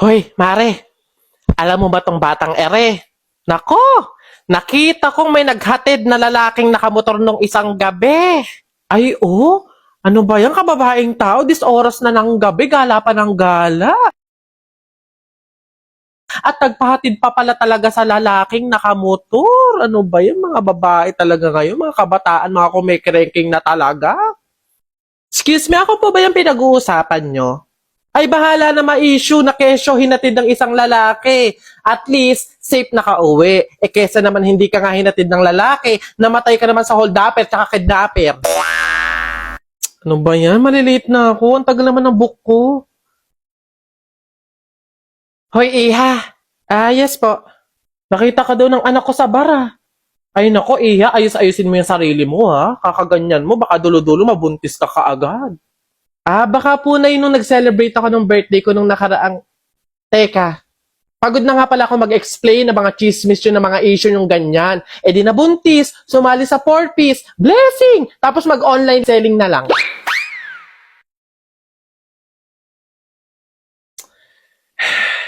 Hoy, Mare, alam mo ba tong batang ere? Nako, nakita kong may naghatid na lalaking nakamotor nung isang gabi. Ay, oh, ano ba yan kababaeng tao? This oras na ng gabi, gala pa ng gala. At nagpahatid pa pala talaga sa lalaking nakamotor. Ano ba yan, mga babae talaga ngayon, mga kabataan, mga kumikirengking na talaga. Excuse me, ako po ba yung pinag-uusapan nyo? Ay bahala na ma-issue na kesyo hinatid ng isang lalaki. At least, safe nakauwi. Kesa naman hindi ka nga hinatid ng lalaki, namatay ka naman sa hold-upper tsaka kidnapper. Ano ba yan? Malilate na ako. Ang tagal naman ng book ko. Hoy, Iha. Yes po. Nakita ka daw ng anak ko sa bara. Ay nako, Iha, ayos-ayusin mo yung sarili mo ha. Kakaganyan mo, baka dulo-dulo mabuntis ka kaagad. Baka po na yun nung nag-celebrate ako ng birthday ko nung nakaraang... Teka, pagod na nga pala ako mag-explain na mga chismis yun na mga issue yung ganyan. Di nabuntis, sumali sa 4-piece, blessing! Tapos mag-online selling na lang.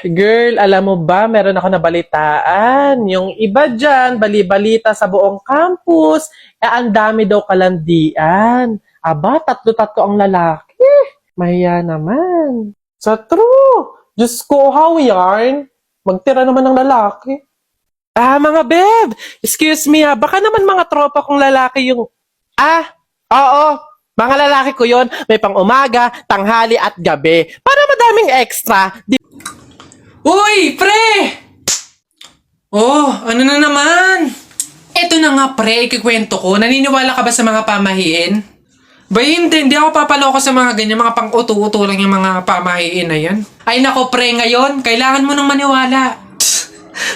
Girl, alam mo ba, meron ako nabalitaan. Yung iba dyan, bali-balita sa buong campus, ang dami daw kalandian. Aba, tatlo-tatlo ang lalaki. Mahiya naman. Sa true. Diyos ko, how yarn? Magtira naman ng lalaki. Mga beb, excuse me baka naman mga tropa kong lalaki yung... Oo, mga lalaki ko yon. May pang umaga, tanghali at gabi. Para madaming extra. Uy, pre! Oh, ano na naman? Eto na nga, pre, ikikwento ko. Naniniwala ka ba sa mga pamahiin? Ba hindi ako papaloko sa mga ganyan, mga pang-uto-uto lang yung mga pamahiin na yan. Ay nako, pre, ngayon, kailangan mo nang maniwala.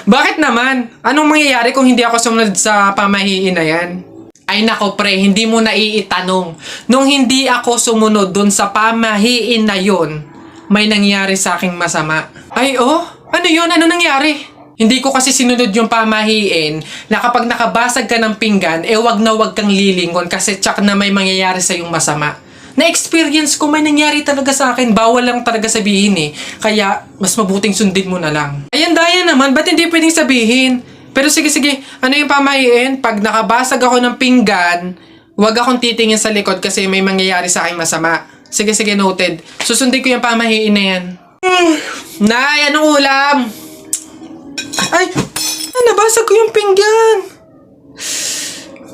Bakit naman? Anong mangyayari kung hindi ako sumunod sa pamahiin na yan? Ay nako, pre, hindi mo na iitanong. Nung hindi ako sumunod dun sa pamahiin na yon, may nangyari sa aking masama. Ay, oh? Ano yun? Ano nangyari? Hindi ko kasi sinunod yung pamahiin na kapag nakabasag ka ng pinggan, wag na wag kang lilingon kasi tsak na may mangyayari sa yung masama. Na-experience ko, may nangyari talaga sa akin. Bawal lang talaga sabihin Kaya, mas mabuting sundin mo na lang. Ayan, daya naman. Ba't hindi pwedeng sabihin? Pero sige, ano yung pamahiin? Pag nakabasag ako ng pinggan, wag akong titingin sa likod kasi may mangyayari sa aking masama. Sige, noted. Susundin ko yung pamahiin na yan. Nay, anong ulam? Ay, nabasag ko yung pinggan.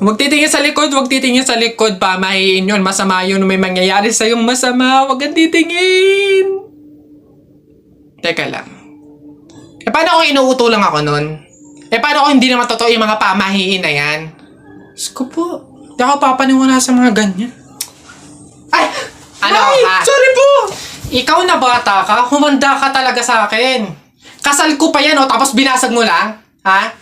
Huwag titingin sa likod, pamahiin yun. Masama yun, may mangyayari sa yung masama. Huwag kang titingin. Teka lang. Paano kung inuuto lang ako nun? Paano kung hindi naman totoo yung mga pamahiin na yan? Diyos ko po, hindi ako papaniwala sa mga ganyan. Ay! Sorry po! Ikaw na bata ka, humanda ka talaga sa akin. Kasal ko pa yan, tapos binasag mo lang? Ha?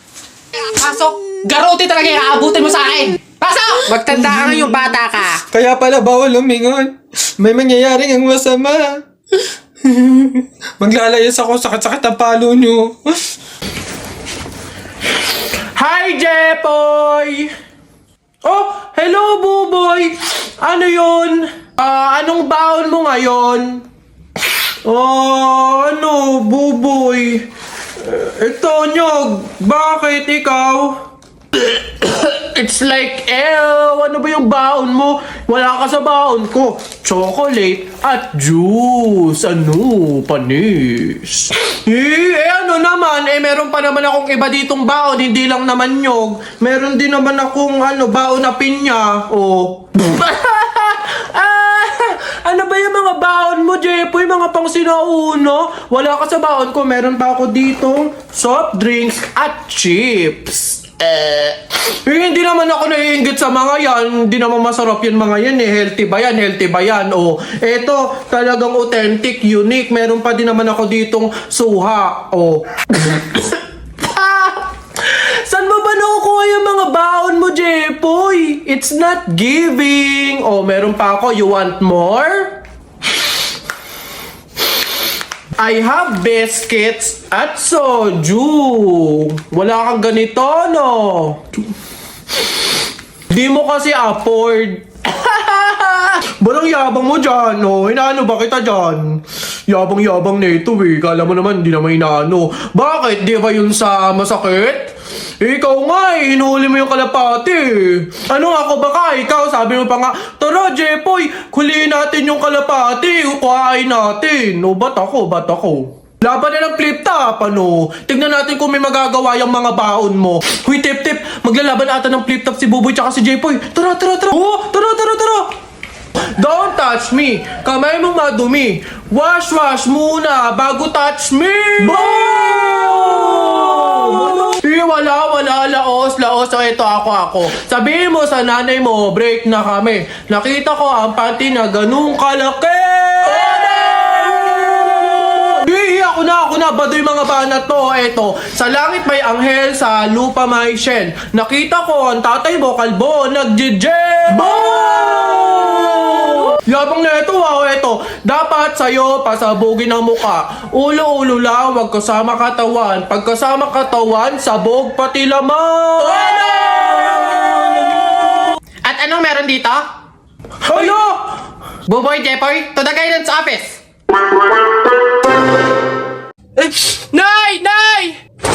Pasok! Garote talaga yung aabutin mo sa akin! Pasok! Magtanda ka ngayong bata ka! Kaya pala bawal lumingon. May mangyayaring ang masama. Maglalayas ako, sakit-sakit ang palo nyo. Hi, Jepoy! Oh, hello, Buboy! Ano yun? Anong baon mo ngayon? Buboy? Ito, Nyog. Bakit ikaw? It's like, ano ba yung baon mo? Wala ka sa baon ko. Chocolate at juice. Panis. Ano naman? Meron pa naman akong iba ditong baon. Hindi lang naman Nyog. Meron din naman akong, baon na pinya. Ano ba yung mga baon mo, Jepoy? Mga pang sinauna? Wala ka sa baon ko. Meron pa ako dito soft drinks at chips. Hindi naman ako naiinggit sa mga yan. Hindi naman masarap yung mga yan Healthy ba yan? Eto, talagang authentic, unique. Meron pa din naman ako ditong suha. Saan mo ba nakukuha yung mga baon mo, Jepoy? It's not giving. Meron pa ako. You want more? I have biscuits at soju. Wala kang ganito, no? Di mo kasi afford. Walang yabang mo dyan, Inaano ba kita dyan? Yabang-yabang na ito eh. Kala mo naman, di naman inaano. Bakit? Di ba yun sa masakit? Ikaw nga eh, hinuli mo yung kalapati eh. Ano ako baka? Ikaw, sabi mo pa nga, tara Jepoy, huliin natin yung kalapati, ukuhain natin. O, ba't ako? Laban na ng flip top, ano? Tignan natin kung may magagawa yung mga baon mo. Huy, tip, maglalaban ata ng flip top si Buboy tsaka si Jepoy. Tara! Oh, tara! Don't touch me! Kamay mong madumi. Wash muna bago touch me! Boom! Wala, laos. So, ito ako. Sabihin mo sa nanay mo, break na kami. Nakita ko ang panty na ganung kalaki! Ako na, baduy mga banat to. Eto, sa langit may anghel, sa lupa may shen. Nakita ko ang tatay mo, kalbo, nag-jijel! Yabang na ito, eto. Dapat sa'yo pasabugin ang muka. Ulo lang, wag kasama katawan. Pagkasama katawan, sabog pati laman! At anong meron dito? Ano? Buboy, Jepoy, to the guidance office. Nay!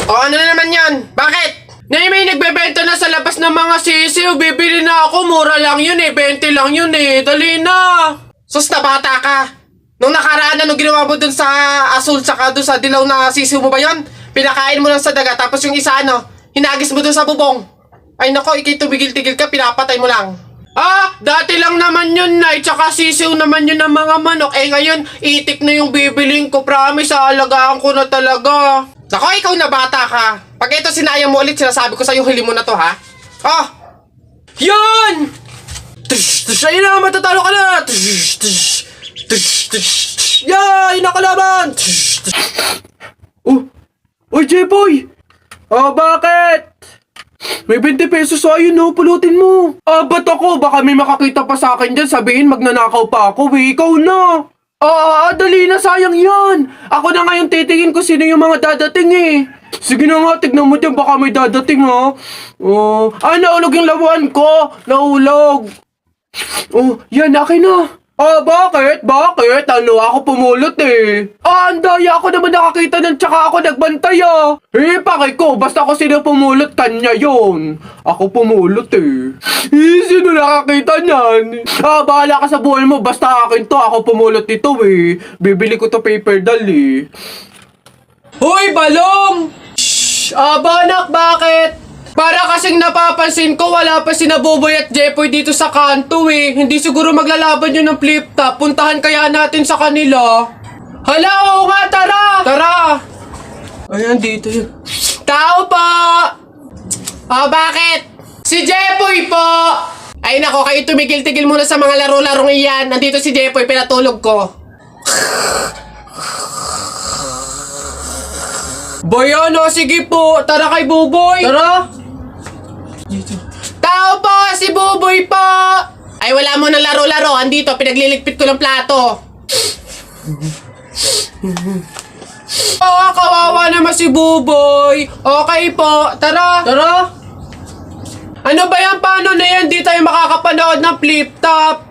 O ano na naman yan? Bakit? Nay, may nagbebenta na sa labas ng mga sisiw. Bibili na ako. Mura lang yun eh. 20 lang yun eh. Dali na. Sus na bata ka. Nung nakaraan, ano ginawa mo dun sa asul saka dun sa dilaw na sisiw mo ba yun? Pinakain mo lang sa daga. Tapos yung isa hinagis mo dun sa bubong. Ay nako, ikay tumigil-tigil ka. Pinapatay mo lang. Dati lang naman yun, Nay. Tsaka sisiw naman yun ng mga manok. Ngayon, itik na yung bibiling ko. Promise, aalagaan ko na talaga. Nako, ikaw na bata ka. Pag ito sinayang mo ulit, sinasabi ko sa'yo, huli mo na to, ha? Yun! Ayun na, matatalo ka na! Yay! Nakalaban! Oy, Jepoy! Bakit? May 20 pesos ayun pulutin mo. Ba't ako? Baka may makakita pa sa akin dyan, sabihin magnanakaw pa ako, ikaw na. Dali na, sayang yan. Ako na ngayon titingin ko sino yung mga dadating eh. Sige na nga, tignan mo dyan, baka may dadating ha. Naulog yung lawan ko. Naulog. Yan, akin na. Bakit? Ano, ako pumulot eh. Ang daya ako naman nakakita nun tsaka ako nagbantay pakay ko, basta ako sino pumulot, kanya yun. Ako pumulot eh. Sino nakakita niyan? Bahala ka sa buhay mo, basta akin to, ako pumulot ito eh. Bibili ko to paper doll eh. Hoy, Balong! Banak, bakit? Para kasing napapansin ko, wala pa sina Buboy at Jepoy dito sa kanto eh. Hindi siguro maglalaban yun ng flip top. Puntahan kaya natin sa kanila. Hala, oo nga, tara! Ayan, dito yun. Tao po! Bakit? Si Jepoy po! Ay nako, kayo tumigil-tigil muna sa mga laro-larong iyan. Nandito si Jepoy, pinatulog ko. Boy, sige po. Tara kay Buboy. Tara. Tao po, si Buboy po. Ay, wala mo na laro-laro. Andito, pinagliligpit ko ng plato. Kawawa naman si Buboy. Okay po, tara. Ano ba yan? Paano na yan? Di tayo makakapanood ng flip top.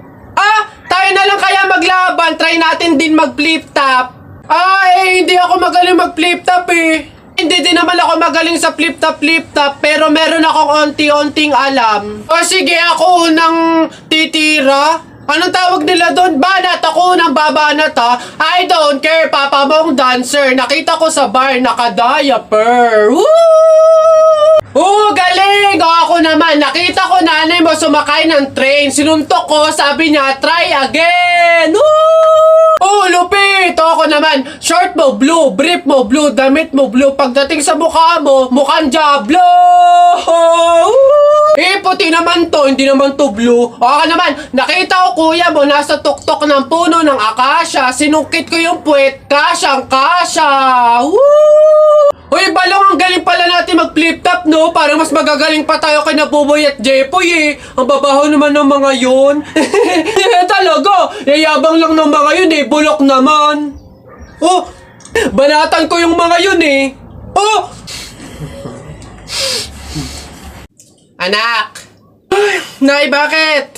Tayo na lang kaya maglaban. Try natin din mag-flip top. Hindi ako magaling mag-flip top eh. Hindi din naman ako magaling sa flip top, pero meron akong onti-onting alam. Sige, ako unang titira. Anong tawag nila doon? Banat, ako unang babanat ha. I don't care, papa mong dancer. Nakita ko sa bar, naka-diaper. Woo! Galing! Ako naman, nakita ko nanay mo sumakay ng train. Sinuntok ko, sabi niya, try again! Woo! Lupit! Ako naman, short mo blue, brief mo blue, damit mo blue. Pagdating sa mukha mo, mukhang Diablo! Puti naman to, hindi naman to blue. Ako naman, nakita ko kuya mo nasa tuktok ng puno ng akasya. Sinungkit ko yung puwet, kasyang-kasya! Woo! Uy, Balong, ang galing pala natin mag-flip top, no? Parang mas magagaling pa tayo kay Buboy at Jepoy, eh. Ang babaho naman ng mga yun. Talaga, yayabang lang ng mga yun, eh. Bulok naman. Banatan ko yung mga yun, eh. Anak. Nay, bakit?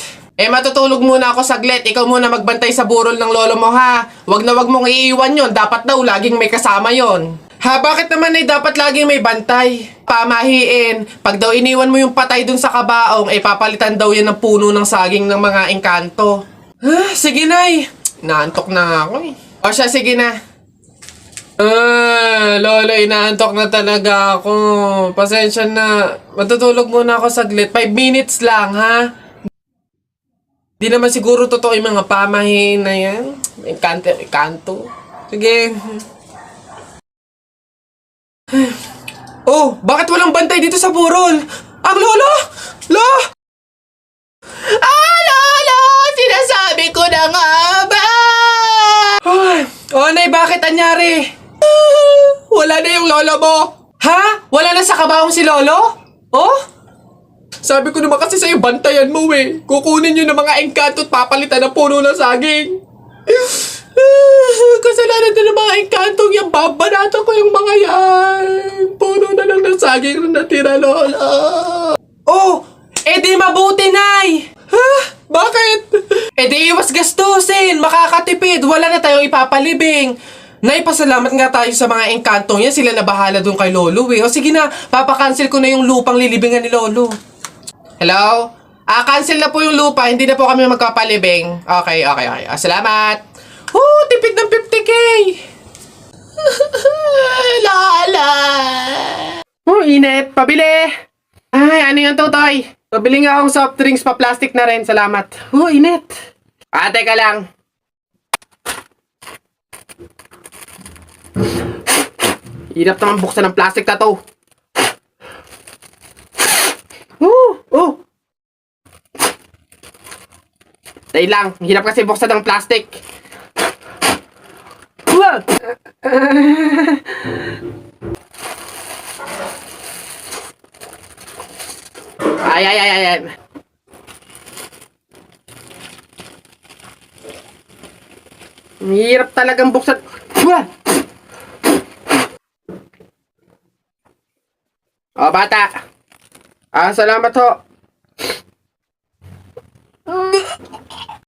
Matutulog muna ako saglit. Ikaw muna magbantay sa burol ng lolo mo, ha? Wag na wag mong iiwan yon. Dapat daw laging may kasama yon. Ha, bakit naman ay dapat laging may bantay? Pamahiin. Pag daw iniwan mo yung patay dun sa kabaong, papalitan daw yan ng puno ng saging ng mga engkanto. Sige, Nay. Naantok na nga ako eh. O siya, sige na. Lolo, inaantok na talaga ako. Pasensya na. Matutulog muna ako saglit. 5 minutes lang, ha? Di naman siguro totoo yung mga pamahiin na yan. Engkanto. Sige. Oh, bakit walang bantay dito sa burol? Ang lolo! Lolo! Sinasabi ko na nga ba? Nay, bakit anyari? Wala na yung lolo mo. Ha? Wala na sa kabaong si lolo? Oh? Sabi ko naman kasi sa'yo, bantayan mo eh. Kukunin nyo ng mga engkanto at papalitan ng puno ng saging. Kasalanan na ng mga engkantong yan. Babanatan ko yung mga yan. Puno na lang ng saging na natira, lola. Oh, di mabuti, Nay. Ha? Bakit? Di iwas gastusin. Makakatipid. Wala na tayong ipapalibing. Nay, pasalamat nga tayo sa mga engkantong yan. Sila na bahala dun kay lolo eh. O sige na, papakancel ko na yung lupang lilibingan ni lolo. Hello? Cancel na po yung lupa. Hindi na po kami magpapalibing. Okay. Salamat. Tipid ng 50K. Lala. Init. Pabili. Ay, ano yung tutoy? Pabili nga akong soft drinks pa plastic na rin. Salamat. Init. Teka lang. Hirap naman buksan ng plastic na to. Dahil lang, hirap kasi buksan ng plastic. Ay. Hirap talagang buksan. Bata. Salamat ho.